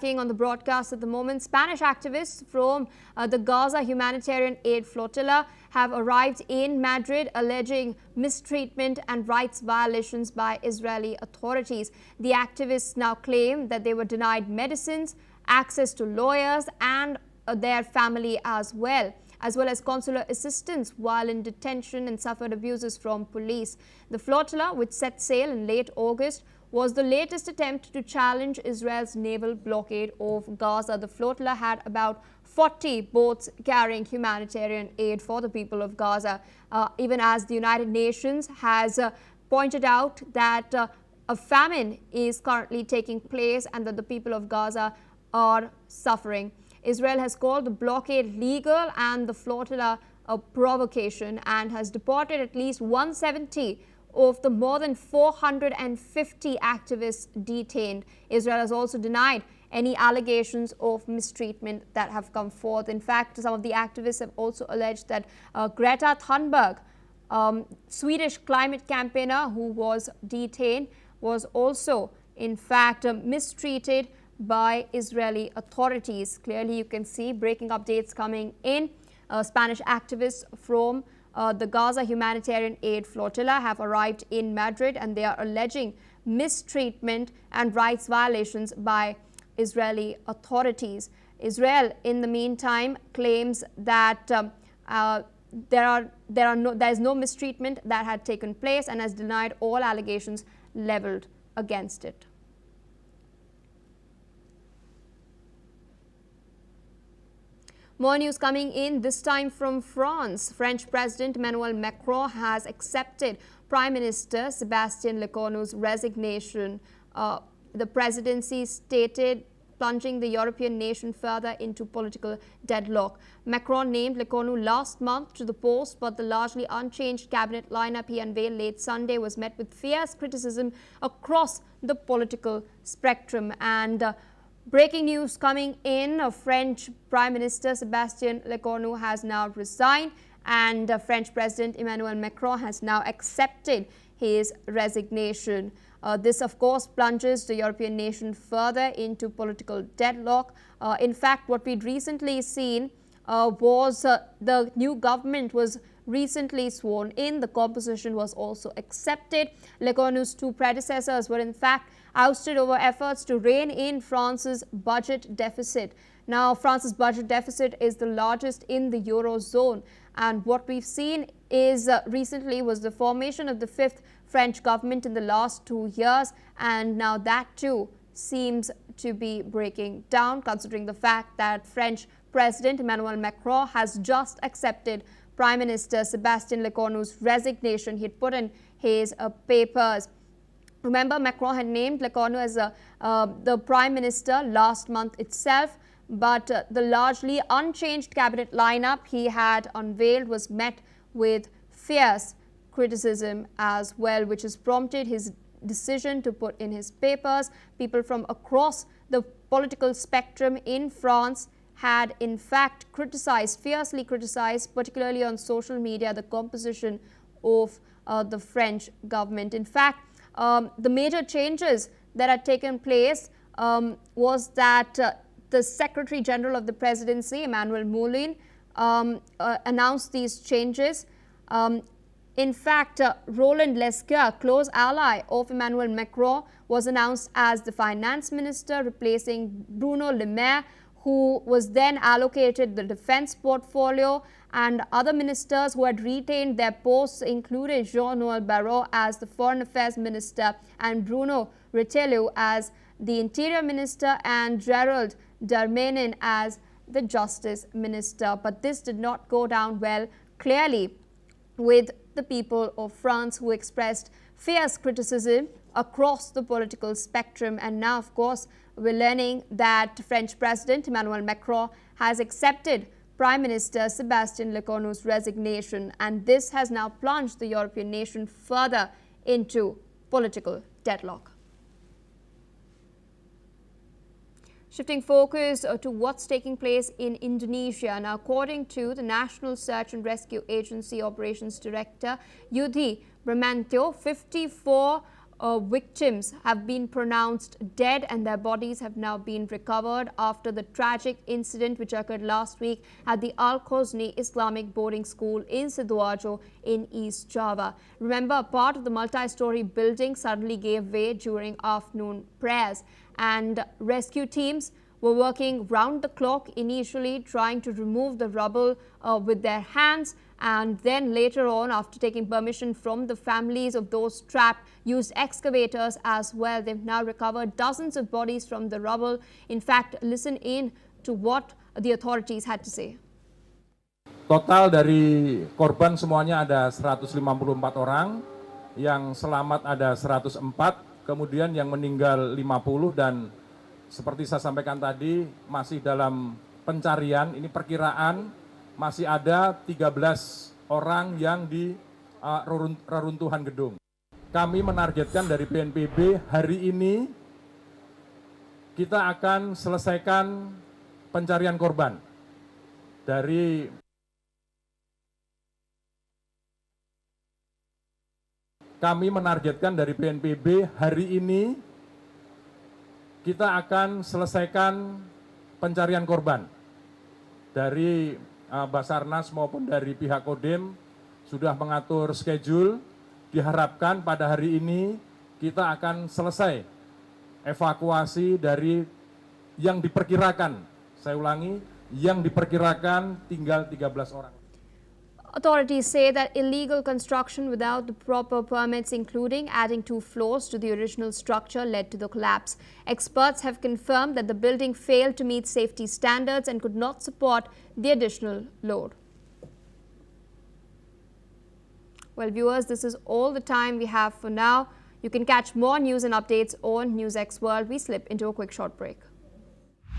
On the broadcast at the moment, Spanish activists from the Gaza humanitarian aid flotilla have arrived in Madrid alleging mistreatment and rights violations by Israeli authorities. The activists now claim that they were denied medicines, access to lawyers and their family as well as consular assistance while in detention, and suffered abuses from police. The flotilla, which set sail in late August, was the latest attempt to challenge Israel's naval blockade of Gaza. The flotilla had about 40 boats carrying humanitarian aid for the people of Gaza, even as the United Nations has pointed out that a famine is currently taking place and that the people of Gaza are suffering. Israel has called the blockade legal and the flotilla a provocation and has deported at least 170 of the more than 450 activists detained. Israel has also denied any allegations of mistreatment that have come forth. In fact, some of the activists have also alleged that Greta Thunberg, Swedish climate campaigner who was detained, was also in fact mistreated by Israeli authorities. Clearly, you can see breaking updates coming in. Spanish activists from the Gaza humanitarian aid flotilla have arrived in Madrid and they are alleging mistreatment and rights violations by Israeli authorities. Israel, in the meantime, claims that there is no mistreatment that had taken place and has denied all allegations leveled against it. More news coming in, this time from France. French President Emmanuel Macron has accepted Prime Minister Sébastien Lecornu's resignation. The presidency stated, plunging the European nation further into political deadlock. Macron named Lecornu last month to the post, but the largely unchanged cabinet lineup he unveiled late Sunday was met with fierce criticism across the political spectrum. And breaking news coming in, French Prime Minister Sébastien Lecornu has now resigned and French President Emmanuel Macron has now accepted his resignation. This, of course, plunges the European nation further into political deadlock. In fact, what we'd recently seen was the new government was recently sworn in. The composition was also accepted. Lecornu's two predecessors were in fact ousted over efforts to rein in France's budget deficit. Now, France's budget deficit is the largest in the Eurozone. And what we've seen is recently was the formation of the fifth French government in the last 2 years. And now that too seems to be breaking down, considering the fact that French President Emmanuel Macron has just accepted Prime Minister Sébastien Lecornu's resignation. He had put in his papers. Remember, Macron had named Lecornu as the Prime Minister last month itself, but the largely unchanged cabinet lineup he had unveiled was met with fierce criticism as well, which has prompted his decision to put in his papers. People from across the political spectrum in France had in fact fiercely criticized, particularly on social media, the composition of the French government. In fact, the major changes that had taken place was that the Secretary General of the Presidency, Emmanuel Moulin, announced these changes. In fact, Roland Lescure, close ally of Emmanuel Macron, was announced as the Finance Minister, replacing Bruno Le Maire, who was then allocated the defense portfolio, and other ministers who had retained their posts included Jean-Noël Barrot as the Foreign Affairs Minister and Bruno Retailleau as the Interior Minister and Gerald Darmanin as the Justice Minister. But this did not go down well, clearly, with the people of France, who expressed fierce criticism across the political spectrum. And now, of course, we're learning that French President Emmanuel Macron has accepted Prime Minister Sébastien Lecornu's resignation, and this has now plunged the European nation further into political deadlock. Shifting focus to what's taking place in Indonesia. Now, according to the National Search and Rescue Agency Operations Director Yudi Bramantio, 54 victims have been pronounced dead and their bodies have now been recovered after the tragic incident which occurred last week at the Al-Khozni Islamic boarding school in Sidoarjo in East Java. Remember, part of the multi-story building suddenly gave way during afternoon prayers, and rescue teams were working round the clock, initially trying to remove the rubble with their hands, and then later on, after taking permission from the families of those trapped, used excavators as well. They've now recovered dozens of bodies from the rubble. In fact, listen in to what the authorities had to say. Total dari korban semuanya ada 154 orang, yang selamat ada 104, kemudian yang meninggal 50, dan seperti saya sampaikan tadi, masih dalam pencarian. Ini perkiraan masih ada 13 orang yang di reruntuhan gedung. Kami menargetkan dari BNPB hari ini kita akan selesaikan pencarian korban. Kami menargetkan dari BNPB hari ini kita akan selesaikan pencarian korban. Dari Basarnas maupun dari pihak Kodim sudah mengatur schedule. Diharapkan pada hari ini kita akan selesai evakuasi dari yang diperkirakan, saya ulangi, yang diperkirakan tinggal 13 orang. Authorities say that illegal construction without the proper permits, including adding 2 floors to the original structure, led to the collapse. Experts have confirmed that the building failed to meet safety standards and could not support the additional load. Well, viewers, this is all the time we have for now. You can catch more news and updates on NewsX World. We slip into a quick short break.